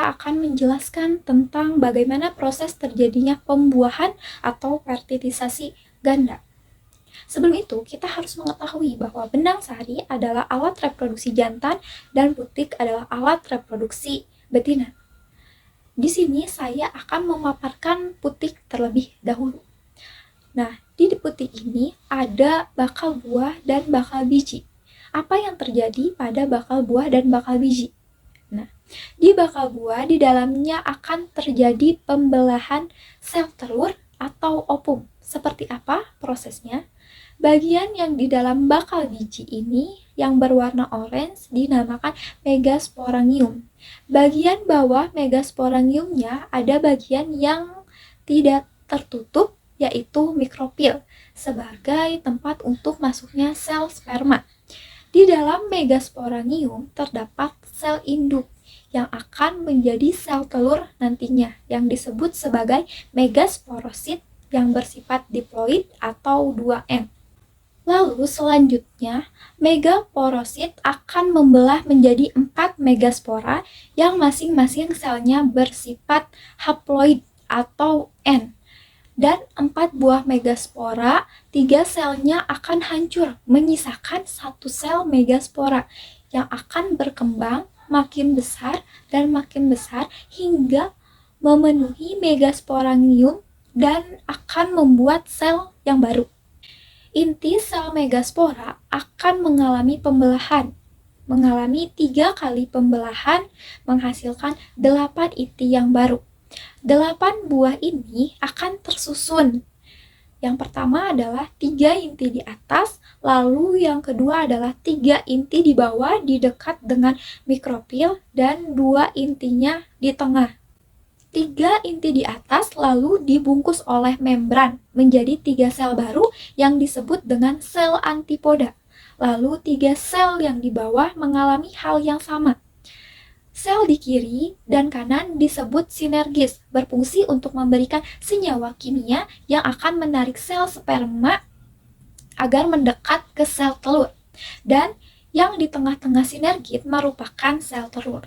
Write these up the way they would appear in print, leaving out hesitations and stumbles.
kita akan menjelaskan tentang bagaimana proses terjadinya pembuahan atau fertilisasi ganda. Sebelum itu, kita harus mengetahui bahwa benang sari adalah alat reproduksi jantan dan putik adalah alat reproduksi betina. Di sini saya akan memaparkan putik terlebih dahulu. Nah, di putik ini ada bakal buah dan bakal biji. Apa yang terjadi pada bakal buah dan bakal biji? Nah, di bakal buah di dalamnya akan terjadi pembelahan sel telur atau ovum. Seperti apa prosesnya? Bagian yang di dalam bakal biji ini yang berwarna orange dinamakan megasporangium. Bagian bawah megasporangiumnya ada bagian yang tidak tertutup, yaitu mikropil, sebagai tempat untuk masuknya sel sperma. Di dalam megasporangium terdapat sel induk yang akan menjadi sel telur nantinya, yang disebut sebagai megasporosit yang bersifat diploid atau 2N. Lalu selanjutnya, megaporosit akan membelah menjadi 4 megaspora yang masing-masing selnya bersifat haploid atau N. Dan 4 buah megaspora, 3 selnya akan hancur, menyisakan 1 sel megaspora yang akan berkembang makin besar dan makin besar hingga memenuhi megasporangium dan akan membuat sel yang baru. Inti sel megaspora akan mengalami pembelahan, mengalami 3 kali pembelahan menghasilkan 8 inti yang baru. 8 buah ini akan tersusun. Yang pertama adalah 3 inti di atas, lalu yang kedua adalah 3 inti di bawah di dekat dengan mikropil dan 2 intinya di tengah. 3 inti di atas lalu dibungkus oleh membran menjadi 3 sel baru yang disebut dengan sel antipoda. Lalu 3 sel yang di bawah mengalami hal yang sama. Sel di kiri dan kanan disebut sinergis, berfungsi untuk memberikan senyawa kimia yang akan menarik sel sperma agar mendekat ke sel telur. Dan yang di tengah-tengah sinergis merupakan sel telur.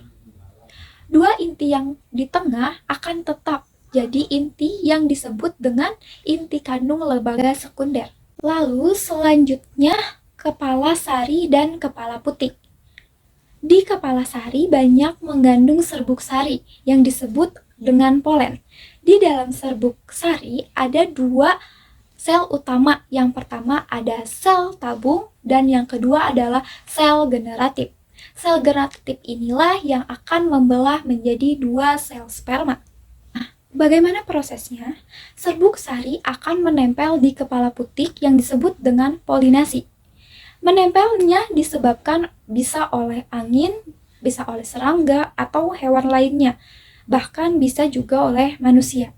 2 inti yang di tengah akan tetap jadi inti yang disebut dengan inti kandung lembaga sekunder. Lalu selanjutnya kepala sari dan kepala putik. Di kepala sari banyak mengandung serbuk sari yang disebut dengan polen. Di dalam serbuk sari ada 2 sel utama. Yang pertama ada sel tabung dan yang kedua adalah sel generatif. Sel generatif inilah yang akan membelah menjadi 2 sel sperma. Nah, bagaimana prosesnya? Serbuk sari akan menempel di kepala putik yang disebut dengan polinasi. Menempelnya disebabkan bisa oleh angin, bisa oleh serangga, atau hewan lainnya. Bahkan bisa juga oleh manusia.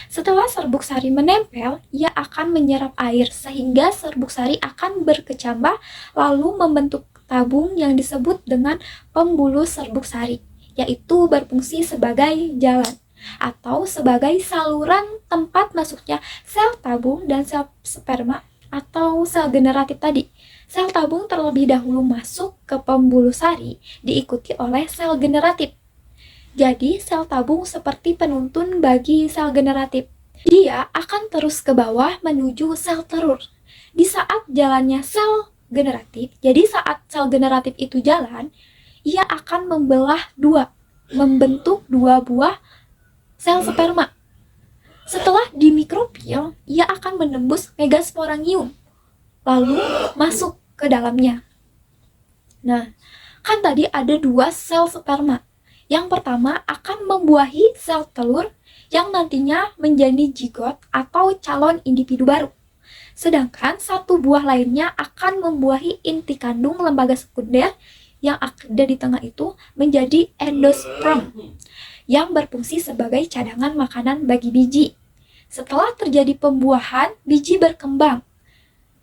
Setelah serbuk sari menempel, ia akan menyerap air sehingga serbuk sari akan berkecambah lalu membentuk tabung yang disebut dengan pembuluh serbuk sari, yaitu berfungsi sebagai jalan atau sebagai saluran tempat masuknya sel tabung dan sel sperma atau sel generatif tadi. Sel tabung terlebih dahulu masuk ke pembuluh sari, diikuti oleh sel generatif. Jadi, sel tabung seperti penuntun bagi sel generatif. Dia akan terus ke bawah menuju sel telur. Di saat jalannya sel generatif, jadi saat sel generatif itu jalan, ia akan membelah 2, membentuk 2 buah sel sperma. Setelah di mikropil, ia akan menembus megasporangium, lalu masuk ke dalamnya. Nah, kan tadi ada 2 sel sperma. Yang pertama akan membuahi sel telur yang nantinya menjadi zigot atau calon individu baru. Sedangkan 1 buah lainnya akan membuahi inti kandung lembaga sekunder yang ada di tengah itu menjadi endosperm yang berfungsi sebagai cadangan makanan bagi biji. Setelah terjadi pembuahan, biji berkembang.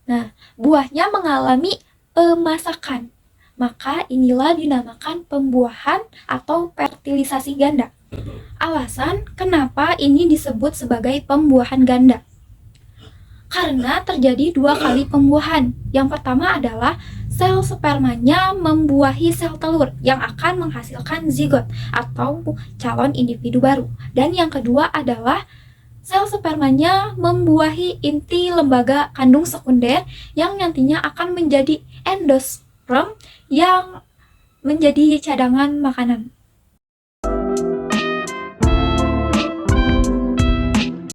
Nah, buahnya mengalami pemasakan. Maka inilah dinamakan pembuahan atau fertilisasi ganda. Alasan kenapa ini disebut sebagai pembuahan ganda? Karena terjadi 2 kali pembuahan. Yang pertama adalah sel spermanya membuahi sel telur yang akan menghasilkan zigot atau calon individu baru. Dan yang kedua adalah sel spermanya membuahi inti lembaga kandung sekunder yang nantinya akan menjadi endosperm yang menjadi cadangan makanan.